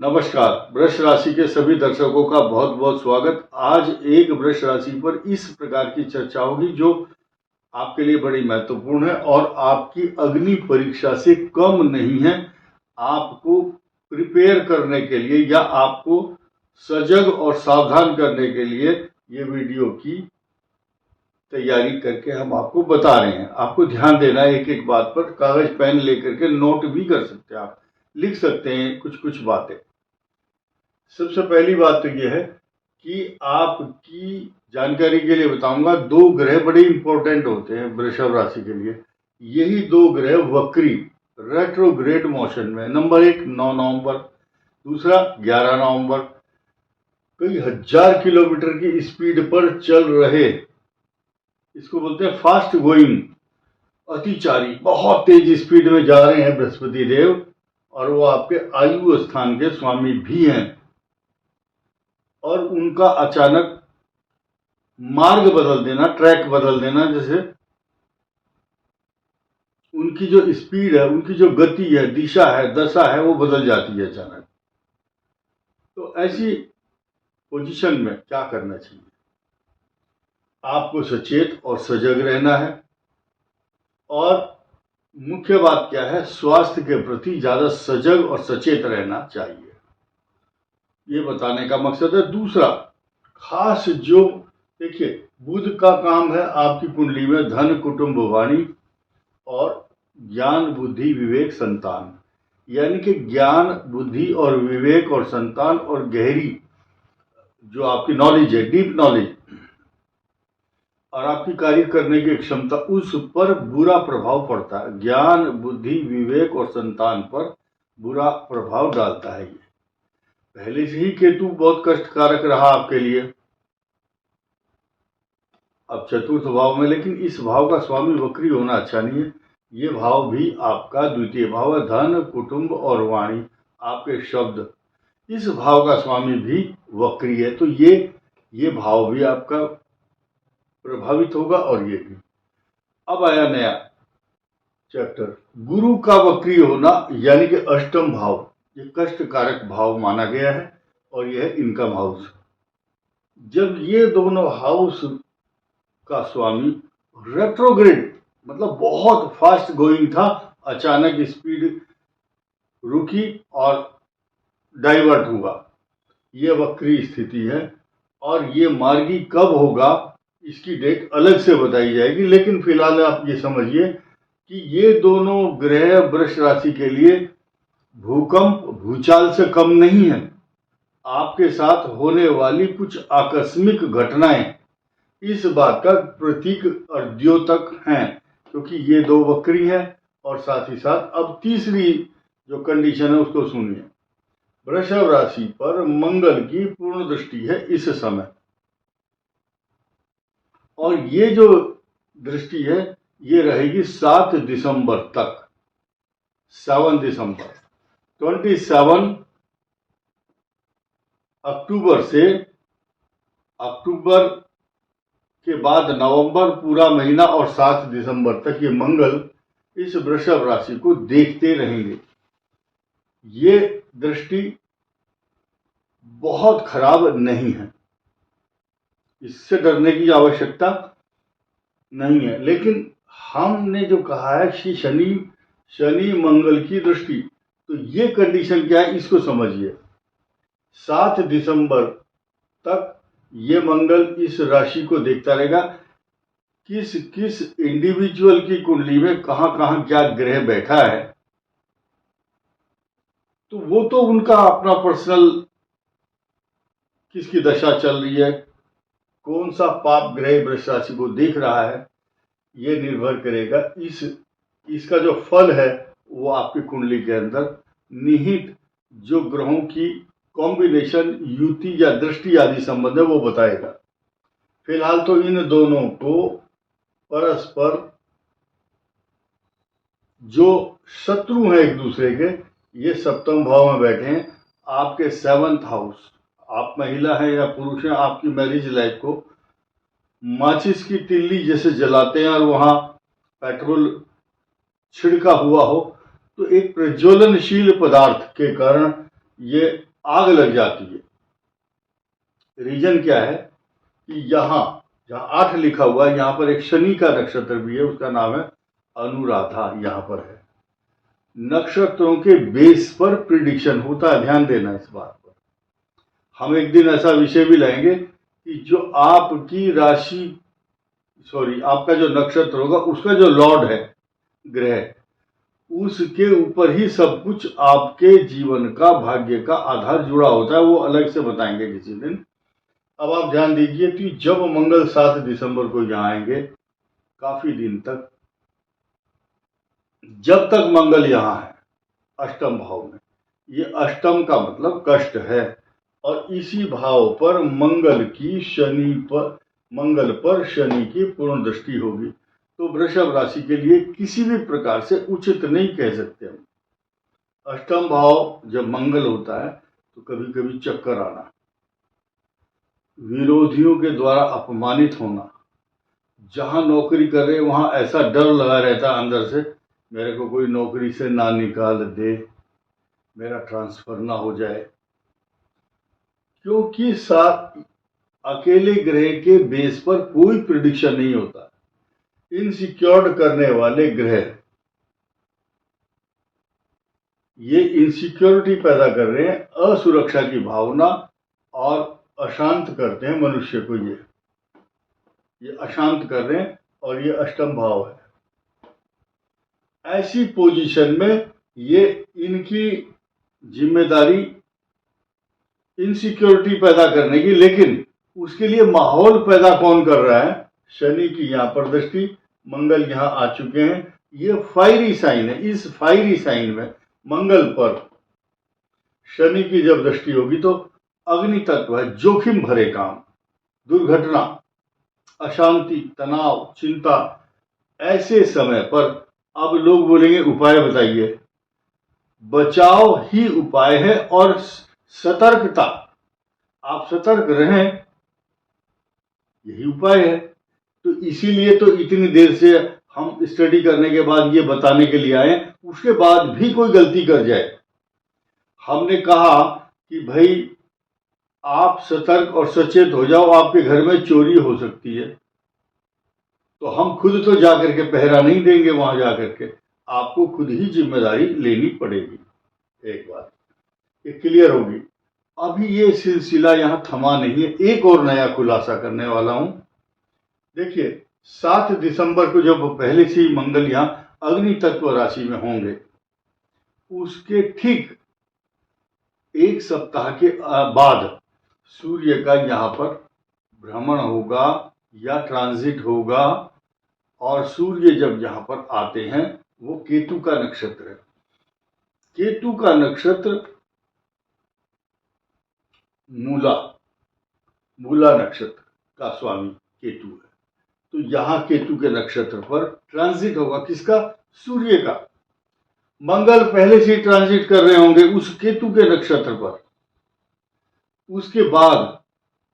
नमस्कार। वृष राशि के सभी दर्शकों का बहुत बहुत स्वागत। आज एक वृष राशि पर इस प्रकार की चर्चा होगी जो आपके लिए बड़ी महत्वपूर्ण है और आपकी अग्नि परीक्षा से कम नहीं है। आपको प्रिपेयर करने के लिए या आपको सजग और सावधान करने के लिए ये वीडियो की तैयारी करके हम आपको बता रहे हैं। आपको ध्यान देना है एक एक बात पर। कागज पेन लेकर के नोट भी कर सकते हैं, आप लिख सकते हैं कुछ कुछ बातें। सबसे पहली बात तो यह है कि आपकी जानकारी के लिए बताऊंगा, दो ग्रह बड़े इंपॉर्टेंट होते हैं वृषभ राशि के लिए। यही दो ग्रह वक्री रेट्रोग्रेड मोशन में, नंबर 1 9 नवंबर, दूसरा 11 नवंबर, कई हजार किलोमीटर की स्पीड पर चल रहे, इसको बोलते हैं फास्ट गोइंग, अतिचारी, बहुत तेज स्पीड में जा रहे हैं बृहस्पति देव, और वो आपके आयु स्थान के स्वामी भी हैं। और उनका अचानक मार्ग बदल देना, ट्रैक बदल देना, जैसे उनकी जो स्पीड है, उनकी जो गति है, दिशा है, दशा है, वो बदल जाती है अचानक। तो ऐसी पोजीशन में क्या करना चाहिए? आपको सचेत और सजग रहना है। और मुख्य बात क्या है? स्वास्थ्य के प्रति ज्यादा सजग और सचेत रहना चाहिए, ये बताने का मकसद है। दूसरा खास जो देखिए, बुध का काम है आपकी कुंडली में धन, कुटुंब, वाणी और ज्ञान, बुद्धि, विवेक, संतान। यानी कि ज्ञान, बुद्धि और विवेक और संतान और गहरी जो आपकी नॉलेज है, डीप नॉलेज, और आपकी कार्य करने की क्षमता, उस पर बुरा प्रभाव पड़ता है। ज्ञान, बुद्धि, विवेक और संतान पर बुरा प्रभाव डालता है। ये पहले से ही केतु बहुत कष्टकारक रहा आपके लिए, अब चतुर्थ भाव में, लेकिन इस भाव का स्वामी वक्री होना अच्छा नहीं है। ये भाव भी आपका द्वितीय भाव है, धन, कुटुंब और वाणी, आपके शब्द, इस भाव का स्वामी भी वक्री है। तो ये भाव भी आपका प्रभावित होगा। और ये भी अब आया नया चैप्टर, गुरु का वक्री होना, यानी कि अष्टम भाव, ये कष्टकारक भाव माना गया है और यह है इनकम हाउस। जब ये दोनों हाउस का स्वामी रेट्रोग्रेड, मतलब बहुत फास्ट गोइंग था, अचानक स्पीड रुकी और डाइवर्ट हुआ, यह वक्री स्थिति है। और ये मार्गी कब होगा इसकी डेट अलग से बताई जाएगी, लेकिन फिलहाल आप ये समझिए कि ये दोनों ग्रह वृष राशि के लिए भूकंप, भूचाल से कम नहीं है। आपके साथ होने वाली कुछ आकस्मिक घटनाएं इस बात का प्रतीक और द्योतक हैं, क्योंकि ये दो वक्री हैं। और साथ ही साथ अब तीसरी जो कंडीशन है उसको सुनिए। वृषभ राशि पर मंगल की पूर्ण दृष्टि है इस समय, और ये जो दृष्टि है ये रहेगी 7 दिसंबर तक, 7 दिसंबर, 27 अक्टूबर से, अक्टूबर के बाद नवंबर पूरा महीना और 7 दिसंबर तक ये मंगल इस वृषभ राशि को देखते रहेंगे। ये दृष्टि बहुत खराब नहीं है, इससे डरने की आवश्यकता नहीं है। लेकिन हमने जो कहा है कि शनि मंगल की दृष्टि, तो ये कंडीशन क्या है इसको समझिए। 7 दिसंबर तक ये मंगल इस राशि को देखता रहेगा। किस किस इंडिविजुअल की कुंडली में कहां कहां क्या ग्रह बैठा है, तो वो तो उनका अपना पर्सनल, किसकी दशा चल रही है, कौन सा पाप ग्रह वृष राशि को देख रहा है, ये निर्भर करेगा। इसका जो फल है वो आपकी कुंडली के अंदर निहित जो ग्रहों की कॉम्बिनेशन, युति या दृष्टि आदि संबंध है वो बताएगा। फिलहाल तो इन दोनों को परस्पर जो शत्रु हैं एक दूसरे के, ये सप्तम भाव में बैठे हैं, आपके 7th हाउस। आप महिला है या पुरुष है, आपकी मैरिज लाइफ को माचिस की तिल्ली जैसे जलाते हैं और वहां पेट्रोल छिड़का हुआ हो, तो एक प्रज्वलनशील पदार्थ के कारण ये आग लग जाती है। रीजन क्या है कि यहाँ जहाँ 8 लिखा हुआ है, यहाँ पर एक शनि का नक्षत्र भी है, उसका नाम है अनुराधा। यहाँ पर है, नक्षत्रों के बेस पर प्रिडिक्शन होता है, ध्यान देना इस बात पर। हम एक दिन ऐसा विषय भी लाएंगे कि जो आपकी राशि आपका जो नक्षत्र होगा, उसका जो लॉर्ड है ग्रह, उसके ऊपर ही सब कुछ आपके जीवन का, भाग्य का आधार जुड़ा होता है। वो अलग से बताएंगे किसी दिन। अब आप ध्यान दीजिए कि जब मंगल 7 दिसंबर को यहाँ आएंगे, काफी दिन तक, जब तक मंगल यहाँ है अष्टम भाव में, ये अष्टम का मतलब कष्ट है, और इसी भाव पर मंगल पर शनि की पूर्ण दृष्टि होगी। तो वृषभ राशि के लिए किसी भी प्रकार से उचित नहीं कह सकते हम। अष्टम भाव जब मंगल होता है तो कभी कभी चक्कर आना, विरोधियों के द्वारा अपमानित होना, जहां नौकरी कर रहे वहां ऐसा डर लगा रहता अंदर से, मेरे को कोई नौकरी से ना निकाल दे, मेरा ट्रांसफर ना हो जाए, क्योंकि अकेले ग्रह के बेस पर कोई प्रिडिक्शन नहीं होता। इनसिक्योर्ड करने वाले ग्रह ये इनसिक्योरिटी पैदा कर रहे हैं, असुरक्षा की भावना, और अशांत करते हैं मनुष्य को। ये अशांत कर रहे हैं, और ये अष्टम भाव है। ऐसी पोजीशन में ये इनकी जिम्मेदारी इनसिक्योरिटी पैदा करने की, लेकिन उसके लिए माहौल पैदा कौन कर रहा है? शनि की यहाँ पर दृष्टि, मंगल यहाँ आ चुके हैं, ये फायरी साइन है। इस फायरी साइन में मंगल पर शनि की जब दृष्टि होगी तो अग्नि तत्व है, जोखिम भरे काम, दुर्घटना, अशांति, तनाव, चिंता। ऐसे समय पर अब लोग बोलेंगे उपाय बताइए। बचाव ही उपाय है, और सतर्कता, आप सतर्क रहें, यही उपाय है। तो इसीलिए तो इतनी देर से हम स्टडी करने के बाद ये बताने के लिए आए। उसके बाद भी कोई गलती कर जाए, हमने कहा कि भाई आप सतर्क और सचेत हो जाओ, आपके घर में चोरी हो सकती है, तो हम खुद तो जाकर के पहरा नहीं देंगे, वहां जाकर के आपको खुद ही जिम्मेदारी लेनी पड़ेगी। एक बात ये क्लियर होगी। अभी ये सिलसिला यहाँ थमा नहीं है, एक और नया खुलासा करने वाला हूं। देखिए 7 दिसंबर को जब पहले से ही मंगल यहाँ अग्नि तत्व राशि में होंगे, उसके ठीक एक सप्ताह के बाद सूर्य का यहाँ पर भ्रमण होगा या ट्रांजिट होगा, और सूर्य जब यहाँ पर आते हैं, वो केतु का नक्षत्र है। केतु का नक्षत्र मूला नक्षत्र का स्वामी केतु है। तो यहाँ केतु के नक्षत्र पर ट्रांजिट होगा, किसका? सूर्य का। मंगल पहले से ट्रांजिट कर रहे होंगे उस केतु के नक्षत्र पर। उसके बाद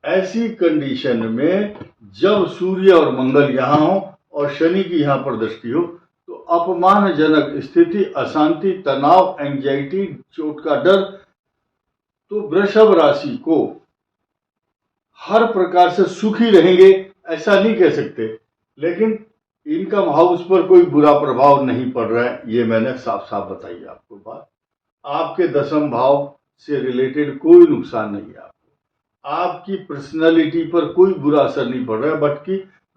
ऐसी कंडीशन में जब सूर्य और मंगल यहाँ हो और शनि की यहाँ पर दृष्टि हो, तो अपमानजनक स्थिति, अशांति, तनाव, एंजाइटी, चोट का डर। तो वृषभ राशि को हर प्रकार से सुखी रहेंगे ऐसा नहीं कह सकते, लेकिन इनकम हाउस पर कोई बुरा प्रभाव नहीं पड़ रहा है, ये मैंने साफ साफ बताई आपको बात। आपके 10वें भाव से रिलेटेड कोई नुकसान नहीं है आपकी पर्सनालिटी पर कोई बुरा असर नहीं पड़ रहा है,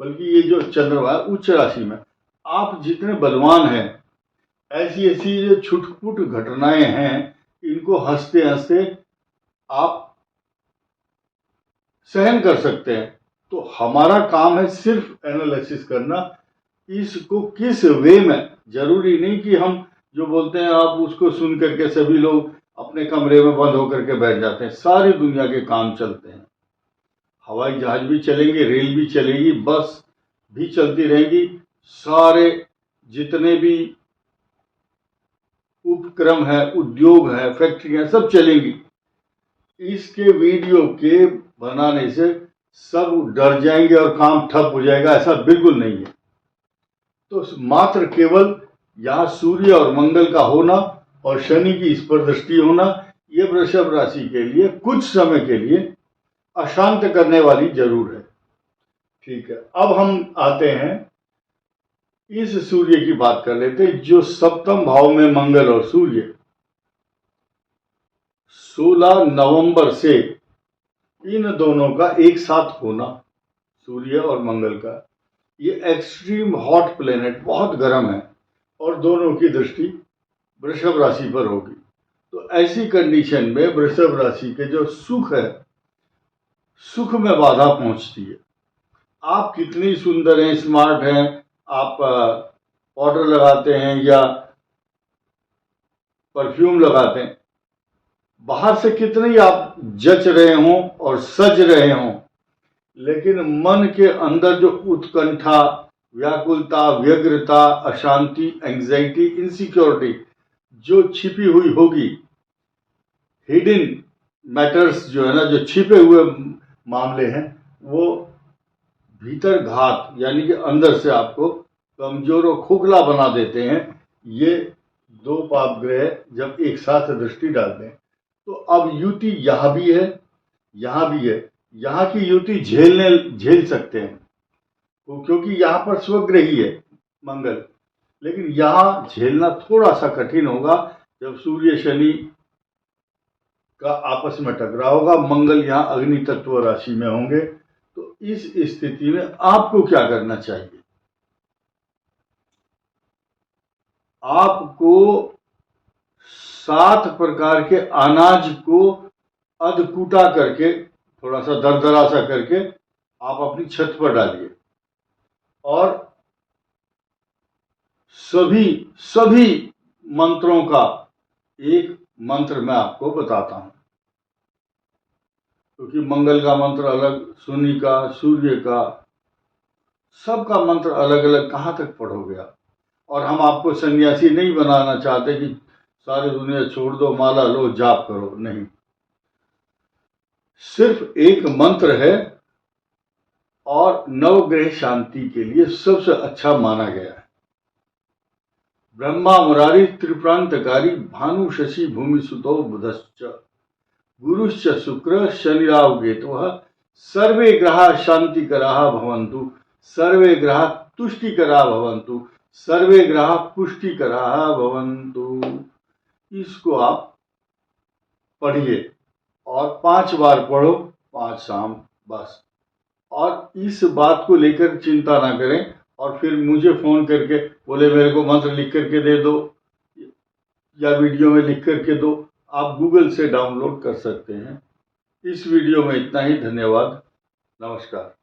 बल्कि ये जो चंद्रमा है उच्च राशि में, आप जितने बलवान हैं, ऐसी जो छुटपुट घटनाएं हैं, इनको हंसते हंसते आप सहन कर सकते हैं। तो हमारा काम है सिर्फ एनालिसिस करना, इसको किस वे में। जरूरी नहीं कि हम जो बोलते हैं आप उसको सुन करके सभी लोग अपने कमरे में बंद होकर के बैठ जाते हैं। सारी दुनिया के काम चलते हैं, हवाई जहाज भी चलेंगे, रेल भी चलेगी, बस भी चलती रहेगी, सारे जितने भी उपक्रम है, उद्योग है, फैक्ट्रियां सब चलेंगी। इसके वीडियो के बनाने से सब डर जाएंगे और काम ठप हो जाएगा, ऐसा बिल्कुल नहीं है। तो मात्र केवल यहाँ सूर्य और मंगल का होना और शनि की इस पर दृष्टि होना, ये वृषभ राशि के लिए कुछ समय के लिए अशांत करने वाली जरूर है। ठीक है, अब हम आते हैं इस सूर्य की बात कर लेते हैं, जो सप्तम भाव में मंगल और सूर्य 16 नवंबर से इन दोनों का एक साथ होना, सूर्य और मंगल का, ये एक्सट्रीम हॉट प्लेनेट, बहुत गर्म है, और दोनों की दृष्टि वृषभ राशि पर होगी। तो ऐसी कंडीशन में वृषभ राशि के जो सुख है, सुख में बाधा पहुंचती है। आप कितनी सुंदर हैं, स्मार्ट हैं, आप पाउडर लगाते हैं या परफ्यूम लगाते हैं, बाहर से कितने ही आप जच रहे हों और सज रहे हों, लेकिन मन के अंदर जो उत्कंठा, व्याकुलता, व्यग्रता, अशांति, एंजाइटी, इनसिक्योरिटी जो छिपी हुई होगी, हिडन मैटर्स जो है ना, जो छिपे हुए मामले हैं, वो भीतर घात यानी कि अंदर से आपको कमजोर और खोखला बना देते हैं। ये दो पाप ग्रह जब एक साथ दृष्टि डालते हैं, तो अब युति यहां भी है, यहां भी है। यहाँ की युति झेल सकते हैं, क्योंकि यहाँ पर स्वग्रही है मंगल, लेकिन यहाँ झेलना थोड़ा सा कठिन होगा जब सूर्य शनि का आपस में टकराव होगा। मंगल यहाँ अग्नि तत्व राशि में होंगे। तो इस स्थिति में आपको क्या करना चाहिए? आपको 7 प्रकार के अनाज को अधकूटा करके, थोड़ा सा दरदरा सा करके आप अपनी छत पर डालिए, और सभी मंत्रों का एक मंत्र मैं आपको बताता हूं, क्योंकि मंगल का मंत्र अलग, शनि का, सूर्य का, सबका मंत्र अलग अलग, कहां तक पढ़ोगे आप? और हम आपको सन्यासी नहीं बनाना चाहते कि सारी दुनिया छोड़ दो, माला लो, जाप करो, नहीं। सिर्फ एक मंत्र है, और नवग्रह शांति के लिए सबसे अच्छा माना गया है। ब्रह्मा मुरारी त्रिप्रांतकारी भानु शशि भूमि सुतो बुधश्च गुरुश्च शुक्र शनिराव केतुः सर्वे ग्रहा शांतिकराः भवन्तु सर्वे ग्रहा तुष्टिकरा भवन्तु सर्वे ग्रहा पुष्टिकराः भवन्तु। इसको आप पढ़िए, और 5 बार पढ़ो, 5 शाम, बस। और इस बात को लेकर चिंता ना करें और फिर मुझे फोन करके बोले मेरे को मंत्र लिख करके दे दो या वीडियो में लिख करके दो। आप गूगल से डाउनलोड कर सकते हैं। इस वीडियो में इतना ही। धन्यवाद, नमस्कार।